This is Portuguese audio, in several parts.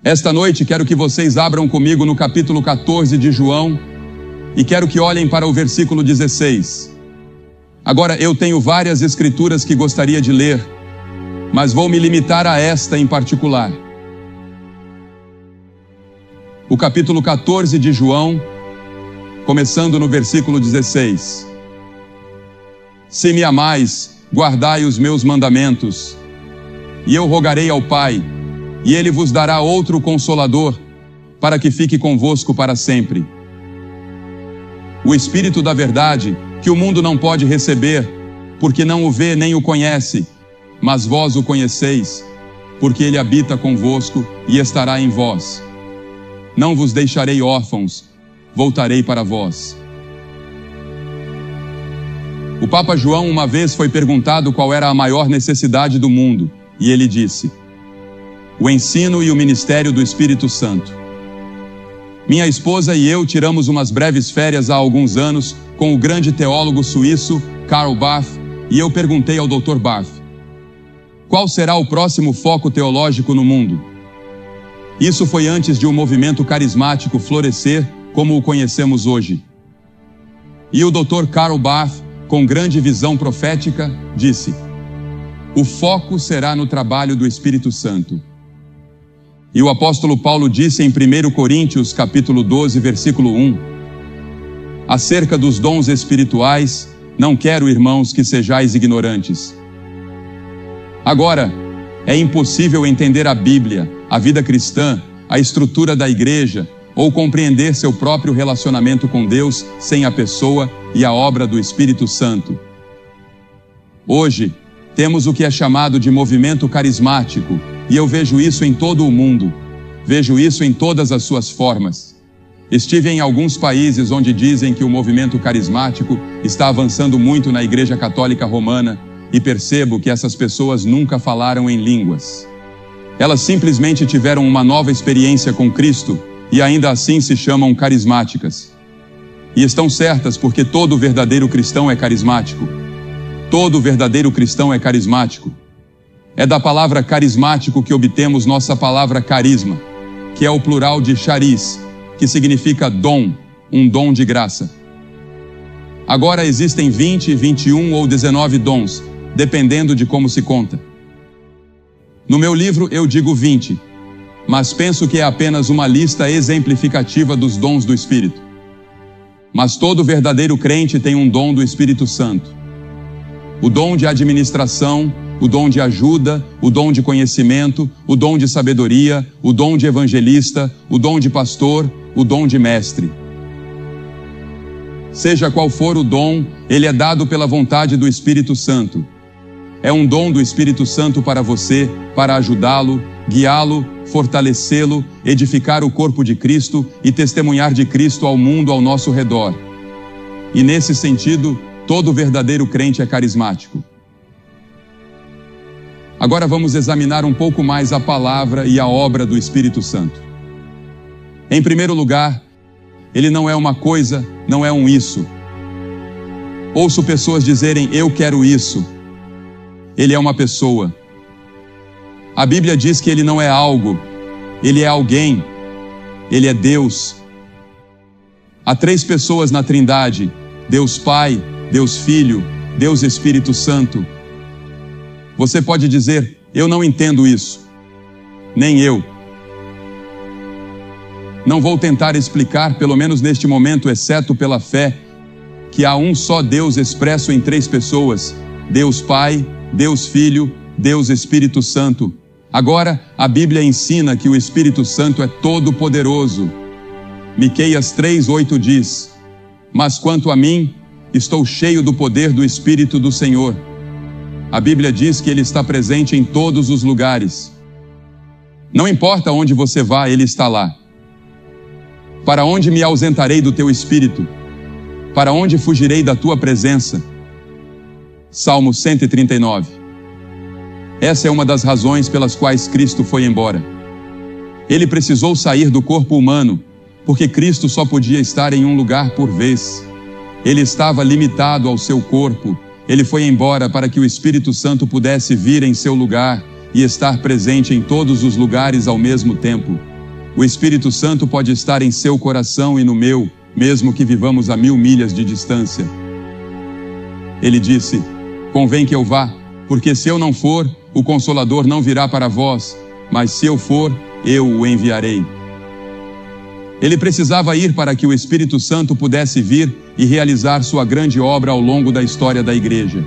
Esta noite quero que vocês abram comigo no capítulo 14 de João e quero que olhem para o versículo 16. Agora, eu tenho várias escrituras que gostaria de ler, mas vou me limitar a esta em particular. O capítulo 14 de João, começando no versículo 16. Se me amais, guardai os meus mandamentos, e eu rogarei ao Pai, e Ele vos dará outro Consolador, para que fique convosco para sempre. O Espírito da verdade, que o mundo não pode receber, porque não o vê nem o conhece, mas vós o conheceis, porque Ele habita convosco e estará em vós. Não vos deixarei órfãos, voltarei para vós. O Papa João uma vez foi perguntado qual era a maior necessidade do mundo, e ele disse: o ensino e o ministério do Espírito Santo. Minha esposa e eu tiramos umas breves férias há alguns anos com o grande teólogo suíço Karl Barth, e eu perguntei ao Dr. Barth: qual será o próximo foco teológico no mundo? Isso foi antes de um movimento carismático florescer como o conhecemos hoje. E o Dr. Karl Barth, com grande visão profética, disse: o foco será no trabalho do Espírito Santo. E o apóstolo Paulo disse em 1 Coríntios capítulo 12, versículo 1, acerca dos dons espirituais, não quero, irmãos, que sejais ignorantes. Agora, é impossível entender a Bíblia, a vida cristã, a estrutura da igreja, ou compreender seu próprio relacionamento com Deus sem a pessoa e a obra do Espírito Santo. Hoje, temos o que é chamado de movimento carismático, e eu vejo isso em todo o mundo. Vejo isso em todas as suas formas. Estive em alguns países onde dizem que o movimento carismático está avançando muito na Igreja Católica Romana e percebo que essas pessoas nunca falaram em línguas. Elas simplesmente tiveram uma nova experiência com Cristo e ainda assim se chamam carismáticas. E estão certas porque todo verdadeiro cristão é carismático. Todo verdadeiro cristão é carismático. É da palavra carismático que obtemos nossa palavra carisma, que é o plural de charis, que significa dom, um dom de graça. Agora existem 20, 21 ou 19 dons, dependendo de como se conta. No meu livro eu digo 20, mas penso que é apenas uma lista exemplificativa dos dons do Espírito. Mas todo verdadeiro crente tem um dom do Espírito Santo. O dom de administração, o dom de ajuda, o dom de conhecimento, o dom de sabedoria, o dom de evangelista, o dom de pastor, o dom de mestre. Seja qual for o dom, ele é dado pela vontade do Espírito Santo. É um dom do Espírito Santo para você, para ajudá-lo, guiá-lo, fortalecê-lo, edificar o corpo de Cristo e testemunhar de Cristo ao mundo ao nosso redor. E nesse sentido, todo verdadeiro crente é carismático. Agora vamos examinar um pouco mais a palavra e a obra do Espírito Santo. Em primeiro lugar, ele não é uma coisa, não é um isso. Ouço pessoas dizerem, eu quero isso. Ele é uma pessoa. A Bíblia diz que ele não é algo, ele é alguém. Ele é Deus. Há 3 pessoas na Trindade, Deus Pai, Deus Filho, Deus Espírito Santo. Você pode dizer, eu não entendo isso. Nem eu. Não vou tentar explicar, pelo menos neste momento, exceto pela fé, que há um só Deus expresso em 3 pessoas, Deus Pai, Deus Filho, Deus Espírito Santo. Agora, a Bíblia ensina que o Espírito Santo é todo-poderoso. Miqueias 3:8 diz, mas quanto a mim, estou cheio do poder do Espírito do Senhor. A Bíblia diz que Ele está presente em todos os lugares. Não importa onde você vá, Ele está lá. Para onde me ausentarei do teu Espírito? Para onde fugirei da tua presença? Salmo 139. Essa é uma das razões pelas quais Cristo foi embora. Ele precisou sair do corpo humano, porque Cristo só podia estar em um lugar por vez. Ele estava limitado ao seu corpo. Ele foi embora para que o Espírito Santo pudesse vir em seu lugar e estar presente em todos os lugares ao mesmo tempo. O Espírito Santo pode estar em seu coração e no meu, mesmo que vivamos a 1000 milhas de distância. Ele disse: convém que eu vá, porque se eu não for, o Consolador não virá para vós, mas se eu for, eu o enviarei. Ele precisava ir para que o Espírito Santo pudesse vir e realizar sua grande obra ao longo da história da igreja.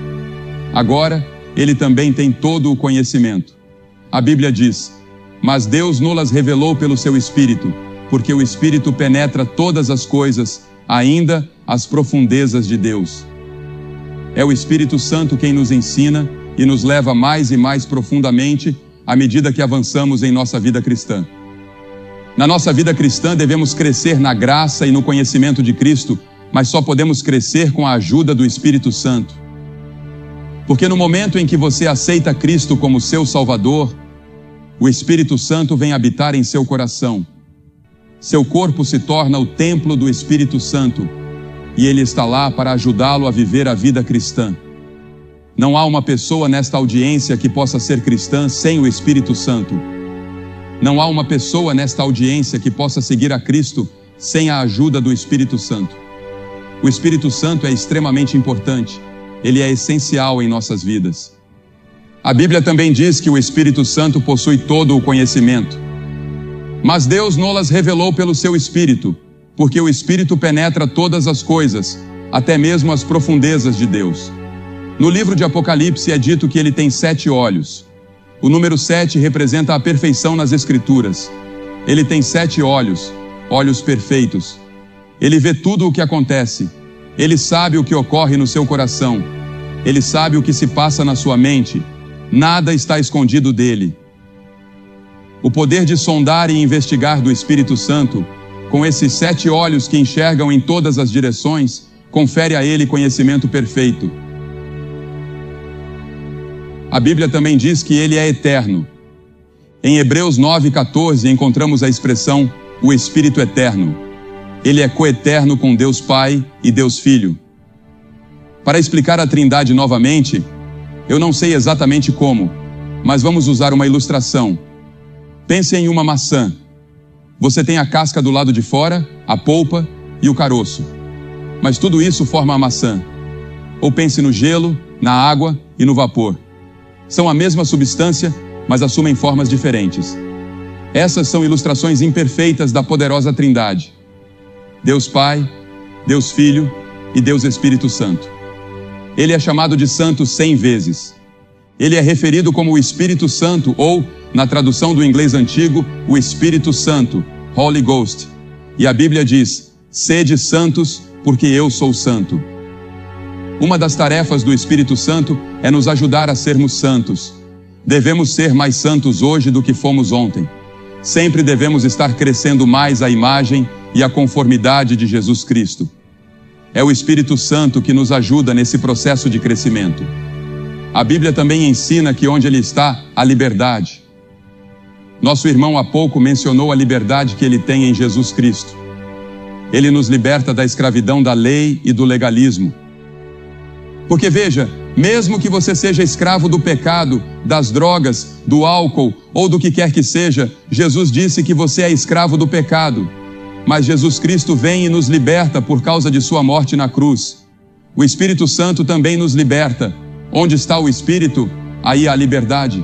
Agora, ele também tem todo o conhecimento. A Bíblia diz: mas Deus nos revelou pelo seu Espírito, porque o Espírito penetra todas as coisas, ainda as profundezas de Deus. É o Espírito Santo quem nos ensina e nos leva mais e mais profundamente à medida que avançamos em nossa vida cristã. Na nossa vida cristã devemos crescer na graça e no conhecimento de Cristo, mas só podemos crescer com a ajuda do Espírito Santo. Porque no momento em que você aceita Cristo como seu Salvador, o Espírito Santo vem habitar em seu coração. Seu corpo se torna o templo do Espírito Santo e ele está lá para ajudá-lo a viver a vida cristã. Não há uma pessoa nesta audiência que possa ser cristã sem o Espírito Santo. Não há uma pessoa nesta audiência que possa seguir a Cristo sem a ajuda do Espírito Santo. O Espírito Santo é extremamente importante. Ele é essencial em nossas vidas. A Bíblia também diz que o Espírito Santo possui todo o conhecimento. Mas Deus nos revelou pelo seu Espírito, porque o Espírito penetra todas as coisas, até mesmo as profundezas de Deus. No livro de Apocalipse é dito que ele tem 7 olhos. O número 7 representa a perfeição nas Escrituras. Ele tem 7 olhos, olhos perfeitos. Ele vê tudo o que acontece. Ele sabe o que ocorre no seu coração. Ele sabe o que se passa na sua mente. Nada está escondido dele. O poder de sondar e investigar do Espírito Santo, com esses 7 olhos que enxergam em todas as direções, confere a ele conhecimento perfeito. A Bíblia também diz que ele é eterno. Em Hebreus 9:14 encontramos a expressão o Espírito Eterno. Ele é coeterno com Deus Pai e Deus Filho. Para explicar a Trindade novamente, eu não sei exatamente como, mas vamos usar uma ilustração. Pense em uma maçã. Você tem a casca do lado de fora, a polpa e o caroço. Mas tudo isso forma a maçã. Ou pense no gelo, na água e no vapor. São a mesma substância, mas assumem formas diferentes. Essas são ilustrações imperfeitas da poderosa Trindade. Deus Pai, Deus Filho e Deus Espírito Santo. Ele é chamado de Santo 100 vezes. Ele é referido como o Espírito Santo ou, na tradução do inglês antigo, o Espírito Santo, Holy Ghost. E a Bíblia diz: sede santos, porque eu sou santo. Uma das tarefas do Espírito Santo é nos ajudar a sermos santos. Devemos ser mais santos hoje do que fomos ontem. Sempre devemos estar crescendo mais a imagem e a conformidade de Jesus Cristo. É o Espírito Santo que nos ajuda nesse processo de crescimento. A Bíblia também ensina que onde Ele está, há liberdade. Nosso irmão há pouco mencionou a liberdade que ele tem em Jesus Cristo. Ele nos liberta da escravidão da lei e do legalismo. Porque veja, mesmo que você seja escravo do pecado, das drogas, do álcool ou do que quer que seja, Jesus disse que você é escravo do pecado. Mas Jesus Cristo vem e nos liberta por causa de sua morte na cruz. O Espírito Santo também nos liberta. Onde está o Espírito, aí há liberdade.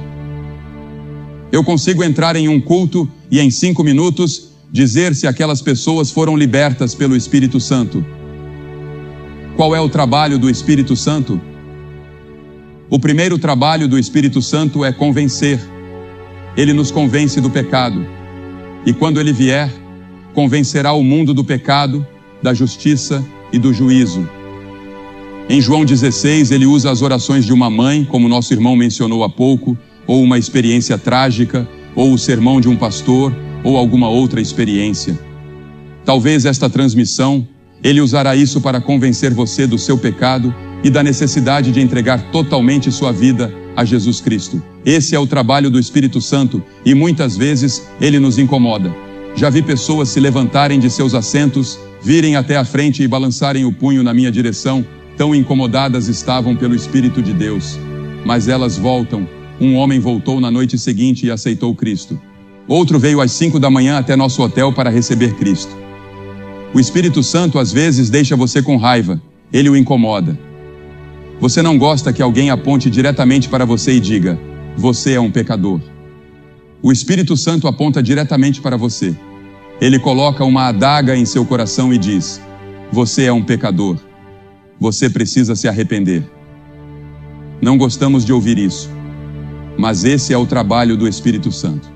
Eu consigo entrar em um culto e em 5 minutos dizer se aquelas pessoas foram libertas pelo Espírito Santo. Qual é o trabalho do Espírito Santo? O primeiro trabalho do Espírito Santo é convencer. Ele nos convence do pecado. E quando ele vier, convencerá o mundo do pecado, da justiça e do juízo. Em João 16, ele usa as orações de uma mãe, como nosso irmão mencionou há pouco, ou uma experiência trágica, ou o sermão de um pastor, ou alguma outra experiência. Talvez esta transmissão, ele usará isso para convencer você do seu pecado e da necessidade de entregar totalmente sua vida a Jesus Cristo. Esse é o trabalho do Espírito Santo e muitas vezes ele nos incomoda. Já vi pessoas se levantarem de seus assentos, virem até a frente e balançarem o punho na minha direção, tão incomodadas estavam pelo Espírito de Deus. Mas elas voltam. Um homem voltou na noite seguinte e aceitou Cristo. Outro veio às 5 da manhã até nosso hotel para receber Cristo. O Espírito Santo às vezes deixa você com raiva, ele o incomoda. Você não gosta que alguém aponte diretamente para você e diga: você é um pecador. O Espírito Santo aponta diretamente para você. Ele coloca uma adaga em seu coração e diz: você é um pecador. Você precisa se arrepender. Não gostamos de ouvir isso, mas esse é o trabalho do Espírito Santo.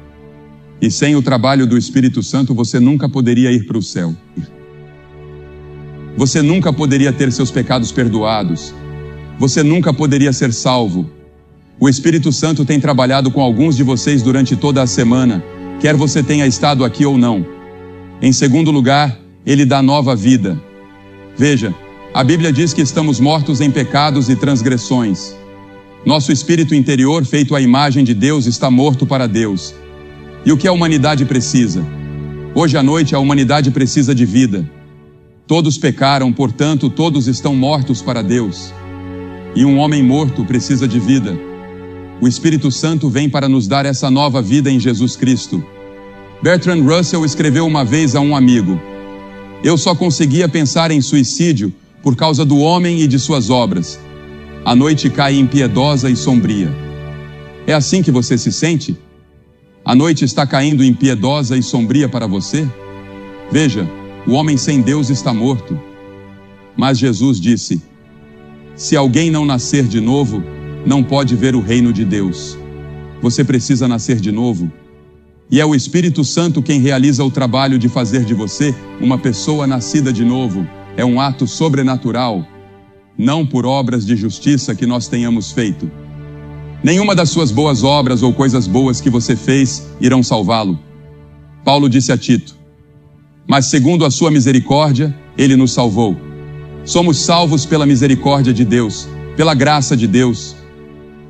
E sem o trabalho do Espírito Santo, você nunca poderia ir para o céu. Você nunca poderia ter seus pecados perdoados. Você nunca poderia ser salvo. O Espírito Santo tem trabalhado com alguns de vocês durante toda a semana, quer você tenha estado aqui ou não. Em segundo lugar, ele dá nova vida. Veja, a Bíblia diz que estamos mortos em pecados e transgressões. Nosso espírito interior, feito à imagem de Deus, está morto para Deus. E o que a humanidade precisa? Hoje à noite a humanidade precisa de vida. Todos pecaram, portanto, todos estão mortos para Deus. E um homem morto precisa de vida. O Espírito Santo vem para nos dar essa nova vida em Jesus Cristo. Bertrand Russell escreveu uma vez a um amigo: eu só conseguia pensar em suicídio por causa do homem e de suas obras. A noite cai impiedosa e sombria. É assim que você se sente? A noite está caindo impiedosa e sombria para você? Veja, o homem sem Deus está morto. Mas Jesus disse: se alguém não nascer de novo, não pode ver o reino de Deus. Você precisa nascer de novo. E é o Espírito Santo quem realiza o trabalho de fazer de você uma pessoa nascida de novo. É um ato sobrenatural, não por obras de justiça que nós tenhamos feito. Nenhuma das suas boas obras ou coisas boas que você fez irão salvá-lo. Paulo disse a Tito: mas segundo a sua misericórdia, ele nos salvou. Somos salvos pela misericórdia de Deus, pela graça de Deus.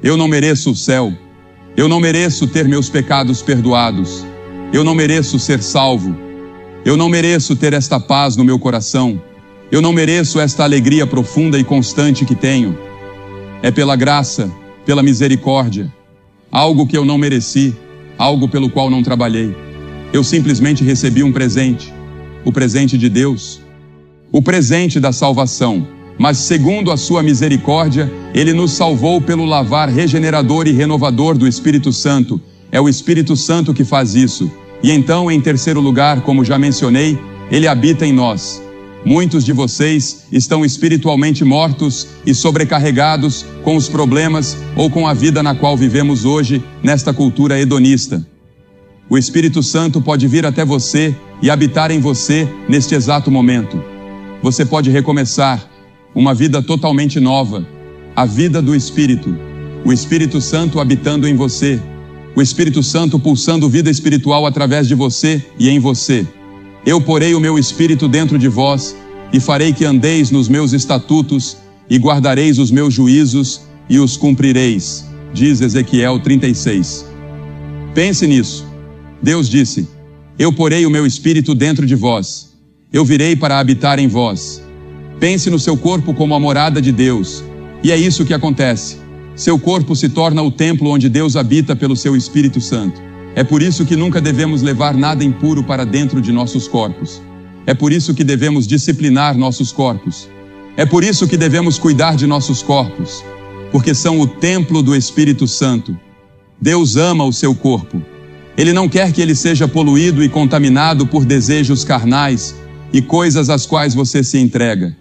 Eu não mereço o céu. Eu não mereço ter meus pecados perdoados. Eu não mereço ser salvo. Eu não mereço ter esta paz no meu coração. Eu não mereço esta alegria profunda e constante que tenho. É pela graça, pela misericórdia. Algo que eu não mereci, algo pelo qual não trabalhei. Eu simplesmente recebi um presente. O presente de Deus. O presente da salvação. Mas segundo a sua misericórdia, ele nos salvou pelo lavar regenerador e renovador do Espírito Santo. É o Espírito Santo que faz isso. E então, em terceiro lugar, como já mencionei, ele habita em nós. Muitos de vocês estão espiritualmente mortos e sobrecarregados com os problemas ou com a vida na qual vivemos hoje, nesta cultura hedonista. O Espírito Santo pode vir até você e habitar em você neste exato momento. Você pode recomeçar uma vida totalmente nova, a vida do Espírito, o Espírito Santo habitando em você, o Espírito Santo pulsando vida espiritual através de você e em você. Eu porei o meu Espírito dentro de vós e farei que andeis nos meus estatutos e guardareis os meus juízos e os cumprireis, diz Ezequiel 36. Pense nisso. Deus disse: eu porei o meu Espírito dentro de vós, eu virei para habitar em vós. Pense no seu corpo como a morada de Deus. E é isso que acontece. Seu corpo se torna o templo onde Deus habita pelo seu Espírito Santo. É por isso que nunca devemos levar nada impuro para dentro de nossos corpos. É por isso que devemos disciplinar nossos corpos. É por isso que devemos cuidar de nossos corpos, porque são o templo do Espírito Santo. Deus ama o seu corpo. Ele não quer que ele seja poluído e contaminado por desejos carnais e coisas às quais você se entrega.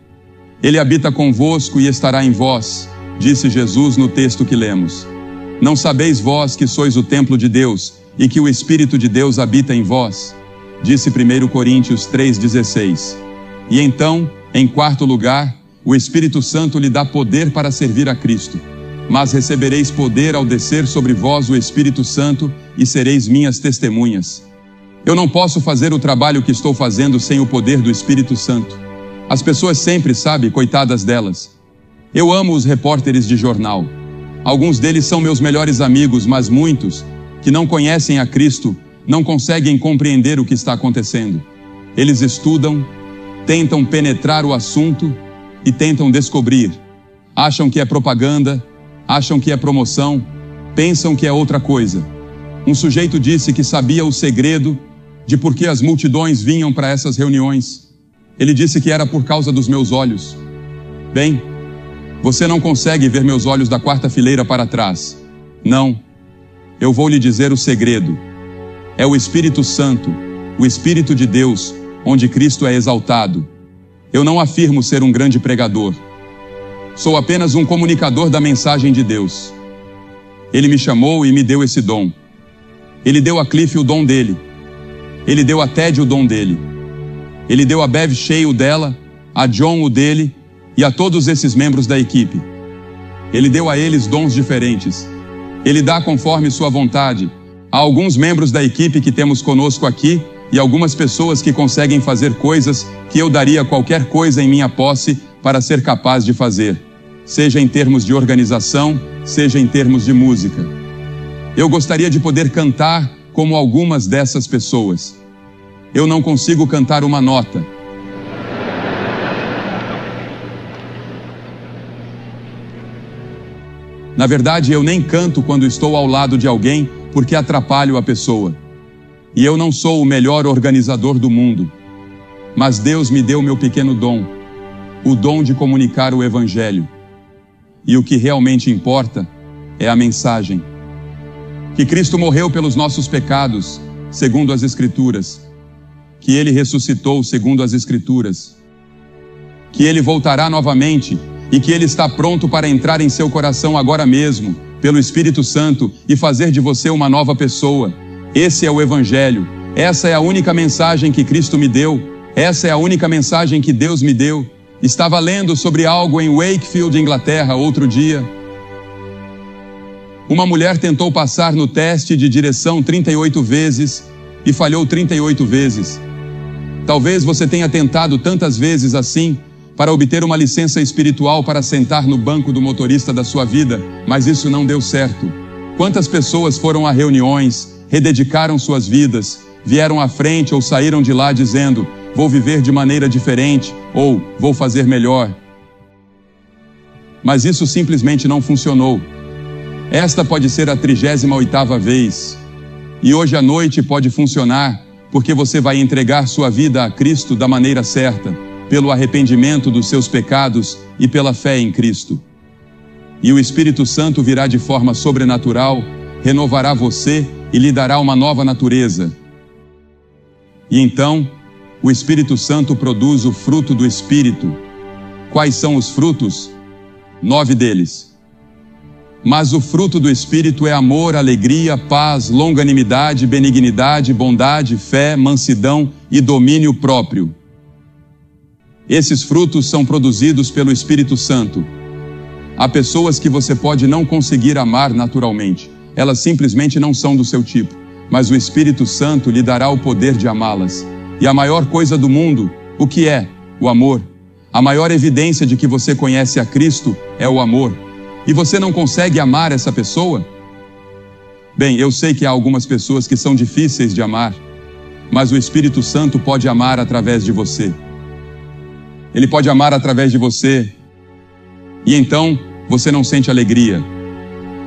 Ele habita convosco e estará em vós, disse Jesus no texto que lemos. Não sabeis vós que sois o templo de Deus e que o Espírito de Deus habita em vós? Disse 1 Coríntios 3,16. E então, em quarto lugar, o Espírito Santo lhe dá poder para servir a Cristo. Mas recebereis poder ao descer sobre vós o Espírito Santo e sereis minhas testemunhas. Eu não posso fazer o trabalho que estou fazendo sem o poder do Espírito Santo. As pessoas sempre, sabe, coitadas delas. Eu amo os repórteres de jornal. Alguns deles são meus melhores amigos, mas muitos, que não conhecem a Cristo, não conseguem compreender o que está acontecendo. Eles estudam, tentam penetrar o assunto e tentam descobrir. Acham que é propaganda, acham que é promoção, pensam que é outra coisa. Um sujeito disse que sabia o segredo de por que as multidões vinham para essas reuniões. Ele disse que era por causa dos meus olhos. Bem, você não consegue ver meus olhos da quarta fileira para trás. Não. Eu vou lhe dizer o segredo. É o Espírito Santo, o Espírito de Deus, onde Cristo é exaltado. Eu não afirmo ser um grande pregador. Sou apenas um comunicador da mensagem de Deus. Ele me chamou e me deu esse dom. Ele deu a Cliff o dom dele. Ele deu a Ted o dom dele. Ele deu a Bev Shea o dela, a John o dele e a todos esses membros da equipe. Ele deu a eles dons diferentes. Ele dá conforme sua vontade a alguns membros da equipe que temos conosco aqui e algumas pessoas que conseguem fazer coisas que eu daria qualquer coisa em minha posse para ser capaz de fazer, seja em termos de organização, seja em termos de música. Eu gostaria de poder cantar como algumas dessas pessoas. Eu não consigo cantar uma nota. Na verdade, eu nem canto quando estou ao lado de alguém porque atrapalho a pessoa. E eu não sou o melhor organizador do mundo. Mas Deus me deu meu pequeno dom, o dom de comunicar o Evangelho. E o que realmente importa é a mensagem. Que Cristo morreu pelos nossos pecados, segundo as Escrituras. Que Ele ressuscitou, segundo as Escrituras. Que Ele voltará novamente e que Ele está pronto para entrar em seu coração agora mesmo, pelo Espírito Santo, e fazer de você uma nova pessoa. Esse é o Evangelho. Essa é a única mensagem que Cristo me deu. Essa é a única mensagem que Deus me deu. Estava lendo sobre algo em Wakefield, Inglaterra, outro dia. Uma mulher tentou passar no teste de direção 38 vezes e falhou 38 vezes. Talvez você tenha tentado tantas vezes assim para obter uma licença espiritual para sentar no banco do motorista da sua vida, mas isso não deu certo. Quantas pessoas foram a reuniões, rededicaram suas vidas, vieram à frente ou saíram de lá dizendo: vou viver de maneira diferente ou vou fazer melhor. Mas isso simplesmente não funcionou. Esta pode ser a 38ª vez. E hoje à noite pode funcionar, porque você vai entregar sua vida a Cristo da maneira certa, pelo arrependimento dos seus pecados e pela fé em Cristo. E o Espírito Santo virá de forma sobrenatural, renovará você e lhe dará uma nova natureza. E então, o Espírito Santo produz o fruto do Espírito. Quais são os frutos? 9 deles. Mas o fruto do Espírito é amor, alegria, paz, longanimidade, benignidade, bondade, fé, mansidão e domínio próprio. Esses frutos são produzidos pelo Espírito Santo. Há pessoas que você pode não conseguir amar naturalmente. Elas simplesmente não são do seu tipo. Mas o Espírito Santo lhe dará o poder de amá-las. E a maior coisa do mundo, o que é? O amor. A maior evidência de que você conhece a Cristo é o amor. E você não consegue amar essa pessoa? Bem, eu sei que há algumas pessoas que são difíceis de amar, mas o Espírito Santo pode amar através de você. Ele pode amar através de você. E então, você não sente alegria.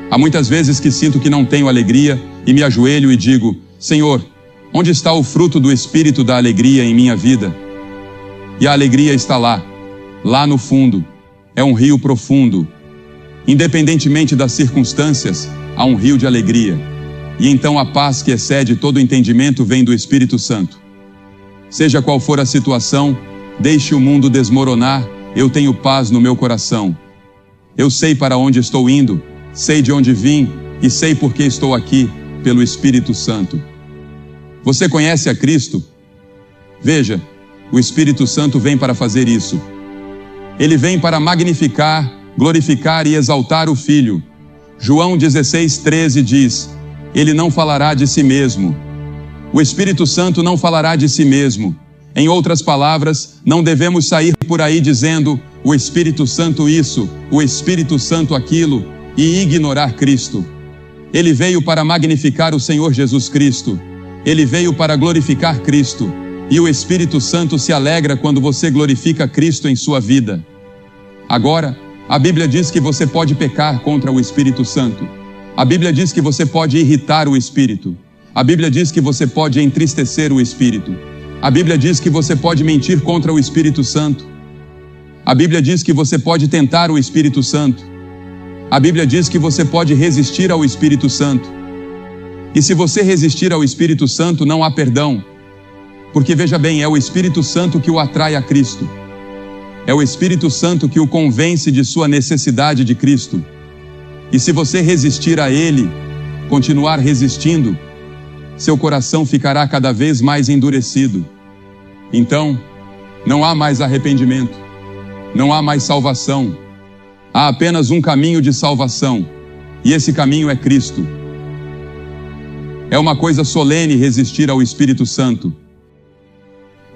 Há muitas vezes que sinto que não tenho alegria e me ajoelho e digo: Senhor, onde está o fruto do Espírito da alegria em minha vida? E a alegria está lá, lá no fundo. É um rio profundo. Independentemente das circunstâncias, há um rio de alegria. E então a paz que excede todo entendimento vem do Espírito Santo. Seja qual for a situação, deixe o mundo desmoronar, eu tenho paz no meu coração. Eu sei para onde estou indo, sei de onde vim e sei por que estou aqui, pelo Espírito Santo. Você conhece a Cristo? Veja, o Espírito Santo vem para fazer isso. Ele vem para magnificar, glorificar e exaltar o Filho. João 16:13 diz: Ele não falará de si mesmo. O Espírito Santo não falará de si mesmo. Em outras palavras, não devemos sair por aí dizendo: o Espírito Santo isso, o Espírito Santo aquilo, e ignorar Cristo. Ele veio para magnificar o Senhor Jesus Cristo. Ele veio para glorificar Cristo. E o Espírito Santo se alegra quando você glorifica Cristo em sua vida. Agora, a Bíblia diz que você pode pecar contra o Espírito Santo. A Bíblia diz que você pode irritar o Espírito. A Bíblia diz que você pode entristecer o Espírito. A Bíblia diz que você pode mentir contra o Espírito Santo. A Bíblia diz que você pode tentar o Espírito Santo. A Bíblia diz que você pode resistir ao Espírito Santo. E se você resistir ao Espírito Santo, não há perdão. Porque veja bem, é o Espírito Santo que o atrai a Cristo. É o Espírito Santo que o convence de sua necessidade de Cristo. E se você resistir a Ele, continuar resistindo, seu coração ficará cada vez mais endurecido. Então, não há mais arrependimento, não há mais salvação. Há apenas um caminho de salvação, e esse caminho é Cristo. É uma coisa solene resistir ao Espírito Santo.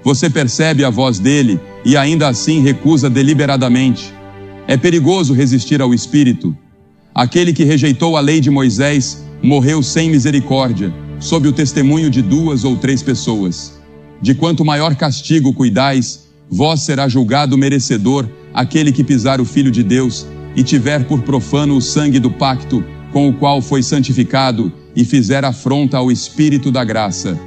Você percebe a voz dele e ainda assim recusa deliberadamente. É perigoso resistir ao Espírito. Aquele que rejeitou a lei de Moisés morreu sem misericórdia, sob o testemunho de 2 ou 3 pessoas. De quanto maior castigo cuidais, vós será julgado merecedor aquele que pisar o Filho de Deus e tiver por profano o sangue do pacto com o qual foi santificado e fizer afronta ao Espírito da graça.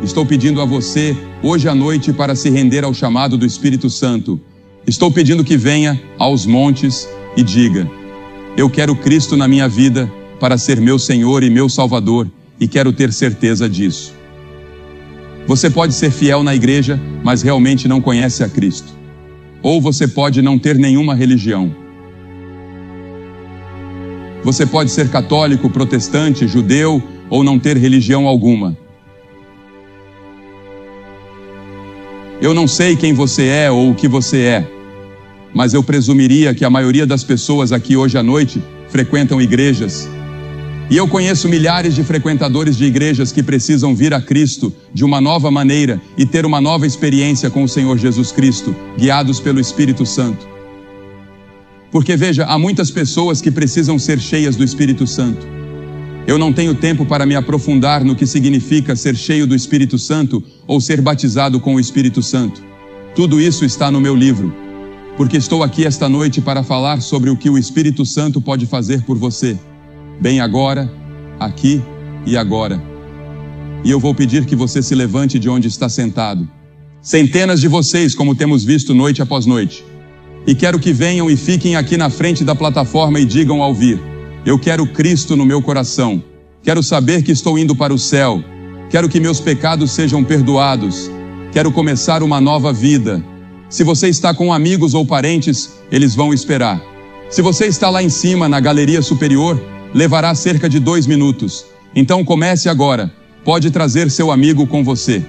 Estou pedindo a você, hoje à noite, para se render ao chamado do Espírito Santo. Estou pedindo que venha aos montes e diga: eu quero Cristo na minha vida para ser meu Senhor e meu Salvador, e quero ter certeza disso. Você pode ser fiel na igreja, mas realmente não conhece a Cristo. Ou você pode não ter nenhuma religião. Você pode ser católico, protestante, judeu ou não ter religião alguma. Eu não sei quem você é ou o que você é, mas eu presumiria que a maioria das pessoas aqui hoje à noite frequentam igrejas. E eu conheço milhares de frequentadores de igrejas que precisam vir a Cristo de uma nova maneira e ter uma nova experiência com o Senhor Jesus Cristo, guiados pelo Espírito Santo. Porque veja, há muitas pessoas que precisam ser cheias do Espírito Santo. Eu não tenho tempo para me aprofundar no que significa ser cheio do Espírito Santo ou ser batizado com o Espírito Santo. Tudo isso está no meu livro, porque estou aqui esta noite para falar sobre o que o Espírito Santo pode fazer por você, bem agora, aqui e agora. E eu vou pedir que você se levante de onde está sentado. Centenas de vocês, como temos visto noite após noite. E quero que venham e fiquem aqui na frente da plataforma e digam ao vir: eu quero Cristo no meu coração. Quero saber que estou indo para o céu. Quero que meus pecados sejam perdoados. Quero começar uma nova vida. Se você está com amigos ou parentes, eles vão esperar. Se você está lá em cima, na galeria superior, levará cerca de 2 minutos. Então comece agora. Pode trazer seu amigo com você.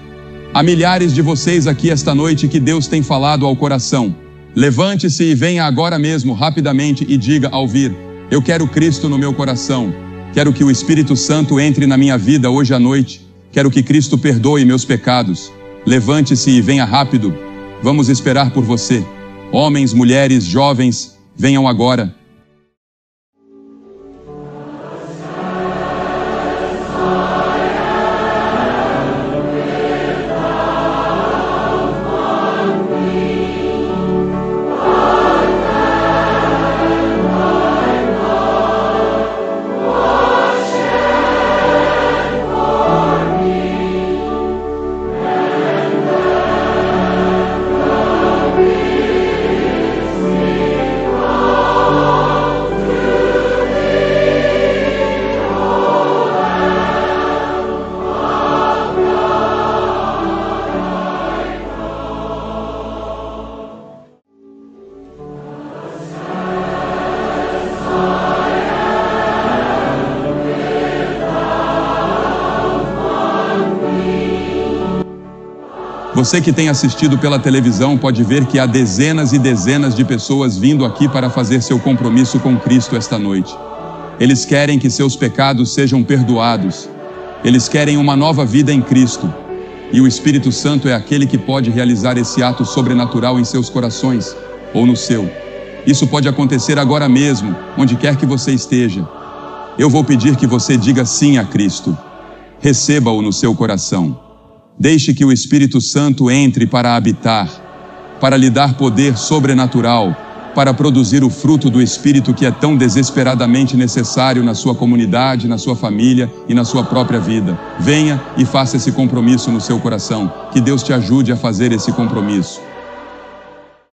Há milhares de vocês aqui esta noite que Deus tem falado ao coração. Levante-se e venha agora mesmo, rapidamente, e diga ao vir: eu quero Cristo no meu coração. Quero que o Espírito Santo entre na minha vida hoje à noite. Quero que Cristo perdoe meus pecados. Levante-se e venha rápido. Vamos esperar por você. Homens, mulheres, jovens, venham agora. Você que tem assistido pela televisão pode ver que há dezenas e dezenas de pessoas vindo aqui para fazer seu compromisso com Cristo esta noite. Eles querem que seus pecados sejam perdoados. Eles querem uma nova vida em Cristo. E o Espírito Santo é aquele que pode realizar esse ato sobrenatural em seus corações, ou no seu. Isso pode acontecer agora mesmo, onde quer que você esteja. Eu vou pedir que você diga sim a Cristo. Receba-o no seu coração. Deixe que o Espírito Santo entre para habitar, para lhe dar poder sobrenatural, para produzir o fruto do Espírito que é tão desesperadamente necessário na sua comunidade, na sua família e na sua própria vida. Venha e faça esse compromisso no seu coração. Que Deus te ajude a fazer esse compromisso.